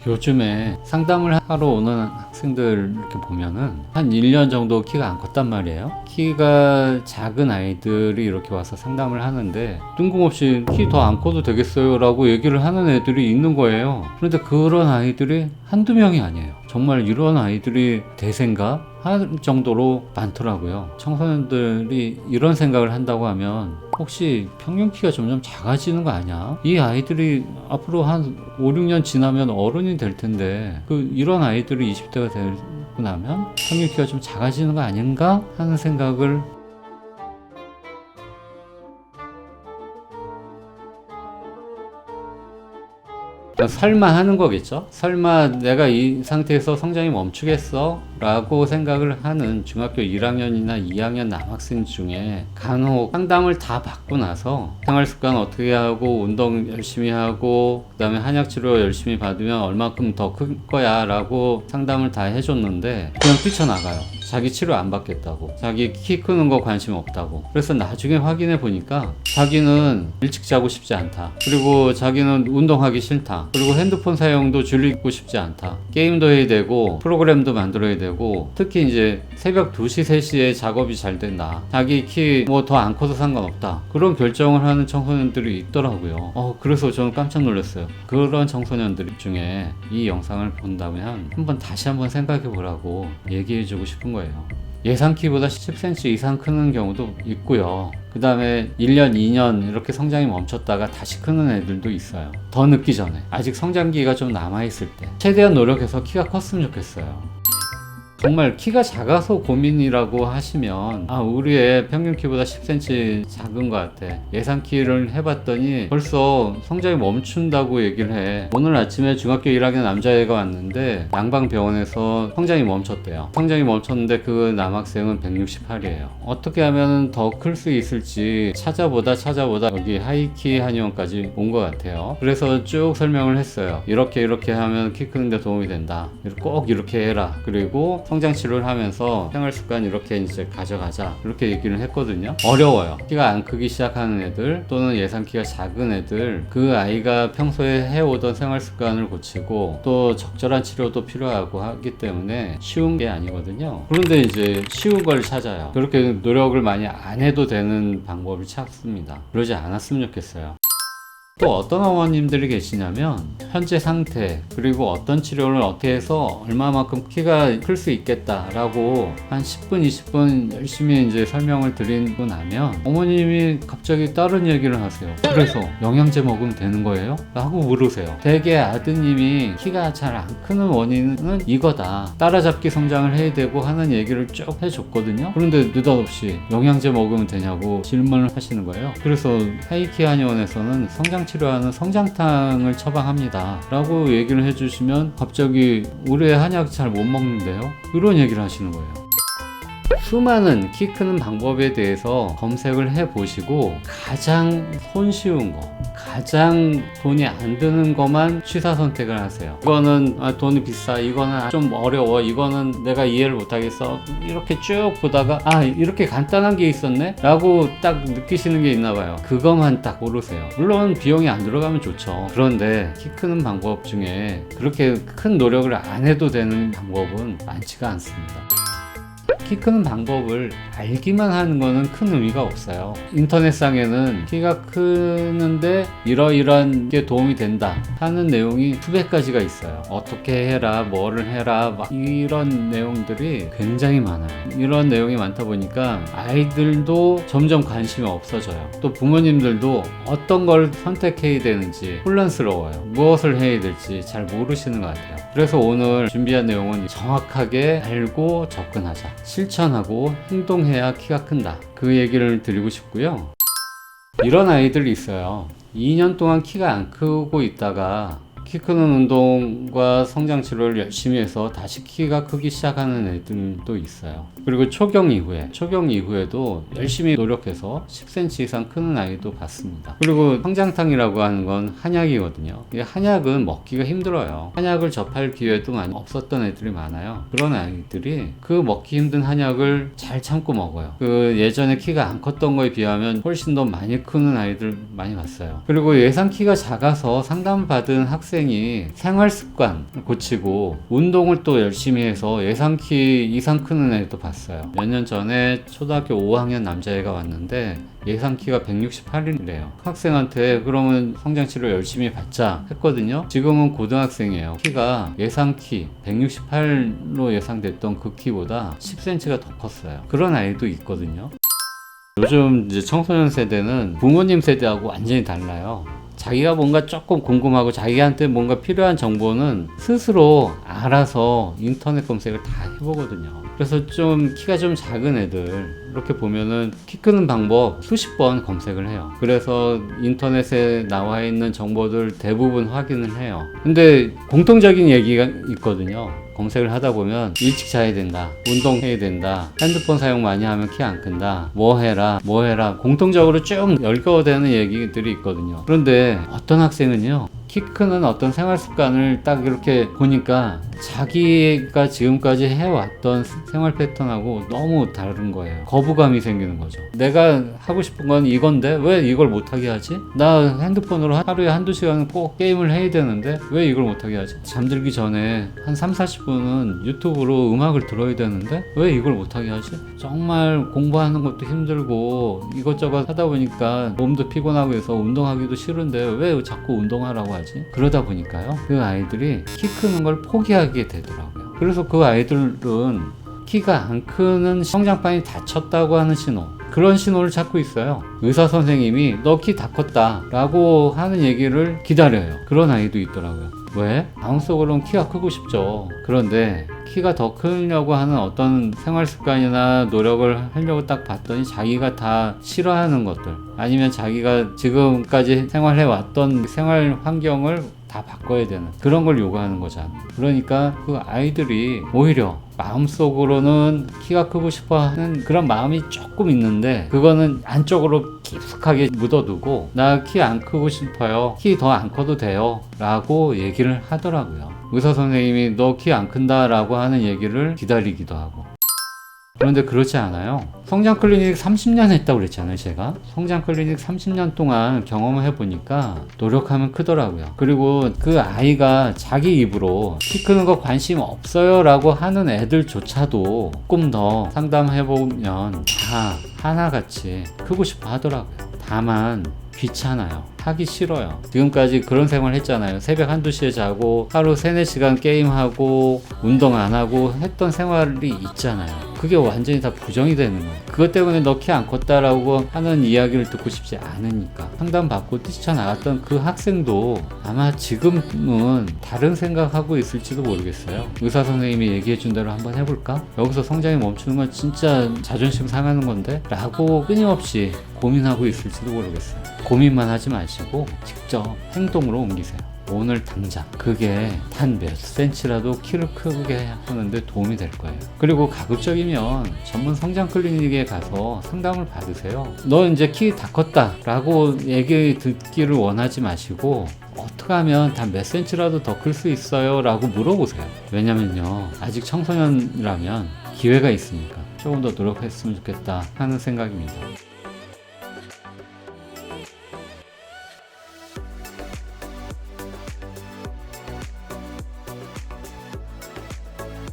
요즘에 상담을 하러 오는 학생들 이렇게 보면은 한 1년 정도 키가 안 컸단 말이에요. 키가 작은 아이들이 이렇게 와서 상담을 하는데 뜬금없이 키 더 안 커도 되겠어요 라고 얘기를 하는 애들이 있는 거예요. 그런데 그런 아이들이 한두 명이 아니에요. 정말 이런 아이들이 대세인가 할 정도로 많더라고요. 청소년들이 이런 생각을 한다고 하면 혹시 평균 키가 점점 작아지는 거 아니야? 이 아이들이 앞으로 한 5, 6년 지나면 어른이 될 텐데 이런 아이들이 20대가 되고 나면 평균 키가 좀 작아지는 거 아닌가 하는 생각을 설마 하는 거겠죠? 설마 내가 이 상태에서 성장이 멈추겠어? 라고 생각을 하는 중학교 1학년이나 2학년 남학생 중에 간혹 상담을 다 받고 나서 생활습관 어떻게 하고 운동 열심히 하고 그 다음에 한약치료 열심히 받으면 얼마큼 더 클 거야 라고 상담을 다 해줬는데 그냥 뛰쳐나가요. 자기 치료 안 받겠다고, 자기 키 크는 거 관심 없다고. 그래서 나중에 확인해 보니까 자기는 일찍 자고 싶지 않다, 그리고 자기는 운동하기 싫다, 그리고 핸드폰 사용도 줄이고 싶지 않다, 게임도 해야 되고 프로그램도 만들어야 되고, 특히 이제 새벽 2시 3시에 작업이 잘 된다, 자기 키 뭐 더 안 커도 상관없다, 그런 결정을 하는 청소년들이 있더라고요. 그래서 저는 깜짝 놀랐어요. 그런 청소년들 중에 이 영상을 본다면 다시 한번 생각해 보라고 얘기해 주고 싶은 거예요. 예상 키보다 10cm 이상 크는 경우도 있고요. 그 다음에 1년, 2년 이렇게 성장이 멈췄다가 다시 크는 애들도 있어요. 더 늦기 전에, 아직 성장기가 좀 남아있을 때 최대한 노력해서 키가 컸으면 좋겠어요. 정말 키가 작아서 고민이라고 하시면 우리 애 평균 키보다 10cm 작은 것 같아, 예상 키를 해봤더니 벌써 성장이 멈춘다고 얘기를 해. 오늘 아침에 중학교 1학년 남자애가 왔는데 양방병원에서 성장이 멈췄대요. 성장이 멈췄는데 그 남학생은 168이에요 어떻게 하면 더 클 수 있을지 찾아보다 여기 하이키 한의원까지 온 것 같아요. 그래서 쭉 설명을 했어요. 이렇게 하면 키 크는데 도움이 된다, 꼭 이렇게 해라, 그리고 성장 치료를 하면서 생활 습관 이렇게 이제 가져가자, 이렇게 얘기를 했거든요. 어려워요. 키가 안 크기 시작하는 애들 또는 예상 키가 작은 애들, 그 아이가 평소에 해오던 생활 습관을 고치고 또 적절한 치료도 필요하고 하기 때문에 쉬운 게 아니거든요. 그런데 이제 쉬운 걸 찾아요. 그렇게 노력을 많이 안 해도 되는 방법을 찾습니다. 그러지 않았으면 좋겠어요. 또 어떤 어머님들이 계시냐면 현재 상태, 그리고 어떤 치료를 어떻게 해서 얼마만큼 키가 클 수 있겠다라고 한 10분, 20분 열심히 이제 설명을 드리고 나면 어머님이 갑자기 다른 얘기를 하세요. 그래서 영양제 먹으면 되는 거예요? 라고 물으세요. 대개 아드님이 키가 잘 안 크는 원인은 이거다, 따라잡기 성장을 해야 되고 하는 얘기를 쭉 해줬거든요. 그런데 느닷없이 영양제 먹으면 되냐고 질문을 하시는 거예요. 그래서 하이키 한의원에서는 성장 치료하는 성장탕을 처방합니다 라고 얘기를 해주시면 갑자기 우리 한약 잘 못 먹는데요? 이런 얘기를 하시는 거예요. 수많은 키 크는 방법에 대해서 검색을 해보시고 가장 손쉬운 거, 가장 돈이 안 드는 것만 취사 선택을 하세요. 이거는 돈이 비싸, 이거는 좀 어려워, 이거는 내가 이해를 못하겠어, 이렇게 쭉 보다가 이렇게 간단한 게 있었네? 라고 딱 느끼시는 게 있나 봐요. 그것만 딱 고르세요. 물론 비용이 안 들어가면 좋죠. 그런데 키 크는 방법 중에 그렇게 큰 노력을 안 해도 되는 방법은 많지가 않습니다. 키 크는 방법을 알기만 하는 거는 큰 의미가 없어요. 인터넷상에는 키가 크는데 이러이러한 게 도움이 된다 하는 내용이 수백 가지가 있어요. 어떻게 해라, 뭐를 해라, 이런 내용들이 굉장히 많아요. 이런 내용이 많다 보니까 아이들도 점점 관심이 없어져요. 또 부모님들도 어떤 걸 선택해야 되는지 혼란스러워요. 무엇을 해야 될지 잘 모르시는 것 같아요. 그래서 오늘 준비한 내용은 정확하게 알고 접근하자, 실천하고 행동해야 키가 큰다, 그 얘기를 드리고 싶고요. 이런 아이들이 있어요. 2년 동안 키가 안 크고 있다가 키 크는 운동과 성장 치료를 열심히 해서 다시 키가 크기 시작하는 애들도 있어요. 그리고 초경 이후에도 열심히 노력해서 10cm 이상 크는 아이도 봤습니다. 그리고 성장탕이라고 하는 건 한약이거든요. 이 한약은 먹기가 힘들어요. 한약을 접할 기회도 많이 없었던 애들이 많아요. 그런 아이들이 그 먹기 힘든 한약을 잘 참고 먹어요. 그 예전에 키가 안 컸던 거에 비하면 훨씬 더 많이 크는 아이들 많이 봤어요. 그리고 예상 키가 작아서 상담받은 학생 학생이 생활 습관 고치고 운동을 또 열심히 해서 예상키 이상 크는 애도 봤어요. 몇 년 전에 초등학교 5학년 남자애가 왔는데 예상키가 168이래요. 학생한테 그러면 성장치료 열심히 받자 했거든요. 지금은 고등학생이에요. 키가 예상키 168로 예상됐던 그 키보다 10cm가 더 컸어요. 그런 아이도 있거든요. 요즘 이제 청소년 세대는 부모님 세대하고 완전히 달라요. 자기가 뭔가 조금 궁금하고 자기한테 뭔가 필요한 정보는 스스로 알아서 인터넷 검색을 다 해보거든요. 그래서 좀 키가 좀 작은 애들 이렇게 보면은 키 크는 방법 수십 번 검색을 해요. 그래서 인터넷에 나와 있는 정보들 대부분 확인을 해요. 근데 공통적인 얘기가 있거든요. 검색을 하다 보면 일찍 자야 된다, 운동해야 된다, 핸드폰 사용 많이 하면 키 안 큰다, 뭐 해라 공통적으로 쭉 열거되는 얘기들이 있거든요. 그런데 어떤 학생은요, 키 크는 어떤 생활 습관을 딱 이렇게 보니까 자기가 지금까지 해왔던 생활 패턴하고 너무 다른 거예요. 거부감이 생기는 거죠. 내가 하고 싶은 건 이건데 왜 이걸 못하게 하지? 나 핸드폰으로 하루에 한두 시간 꼭 게임을 해야 되는데 왜 이걸 못하게 하지? 잠들기 전에 한 30-40분은 유튜브로 음악을 들어야 되는데 왜 이걸 못하게 하지? 정말 공부하는 것도 힘들고 이것저것 하다 보니까 몸도 피곤하고 해서 운동하기도 싫은데 왜 자꾸 운동하라고 하지? 그러다 보니까요, 그 아이들이 키 크는 걸 포기하게 되더라고요. 그래서 그 아이들은 키가 안 크는 성장판이 닫혔다고 하는 신호, 그런 신호를 찾고 있어요. 의사 선생님이 너 키 다 컸다 라고 하는 얘기를 기다려요. 그런 아이도 있더라고요. 왜? 마음속으로는 키가 크고 싶죠. 그런데 키가 더 크려고 하는 어떤 생활 습관이나 노력을 하려고 딱 봤더니 자기가 다 싫어하는 것들, 아니면 자기가 지금까지 생활해 왔던 생활 환경을 다 바꿔야 되는 그런 걸 요구하는 거잖아. 그러니까 그 아이들이 오히려 마음속으로는 키가 크고 싶어 하는 그런 마음이 조금 있는데 그거는 안쪽으로 깊숙하게 묻어두고 나 키 안 크고 싶어요, 키 더 안 커도 돼요 라고 얘기를 하더라고요. 의사 선생님이 너 키 안 큰다 라고 하는 얘기를 기다리기도 하고. 그런데 그렇지 않아요. 성장 클리닉 30년 했다고 그랬잖아요. 제가 성장 클리닉 30년 동안 경험을 해보니까 노력하면 크더라고요. 그리고 그 아이가 자기 입으로 키 크는 거 관심 없어요 라고 하는 애들조차도 조금 더 상담해보면 다 하나같이 크고 싶어 하더라고요. 다만 귀찮아요. 하기 싫어요. 지금까지 그런 생활 했잖아요. 새벽 1-2시에 자고 하루 3-4시간 게임하고 운동 안 하고 했던 생활이 있잖아요. 그게 완전히 다 부정이 되는 거예요. 그것 때문에 너 키 안 컸다라고 하는 이야기를 듣고 싶지 않으니까. 상담받고 뛰쳐나갔던 그 학생도 아마 지금은 다른 생각하고 있을지도 모르겠어요. 의사 선생님이 얘기해 준 대로 한번 해볼까? 여기서 성장이 멈추는 건 진짜 자존심 상하는 건데? 라고 끊임없이 고민하고 있을지도 모르겠어요. 고민만 하지 마시고 직접 행동으로 옮기세요. 오늘 당장 그게 단 몇 센치라도 키를 크게 하는데 도움이 될 거예요. 그리고 가급적이면 전문 성장 클리닉에 가서 상담을 받으세요. 너 이제 키 다 컸다 라고 얘기 듣기를 원하지 마시고 어떻게 하면 단 몇 센치라도 더 클 수 있어요 라고 물어보세요. 왜냐면요, 아직 청소년이라면 기회가 있으니까 조금 더 노력했으면 좋겠다 하는 생각입니다.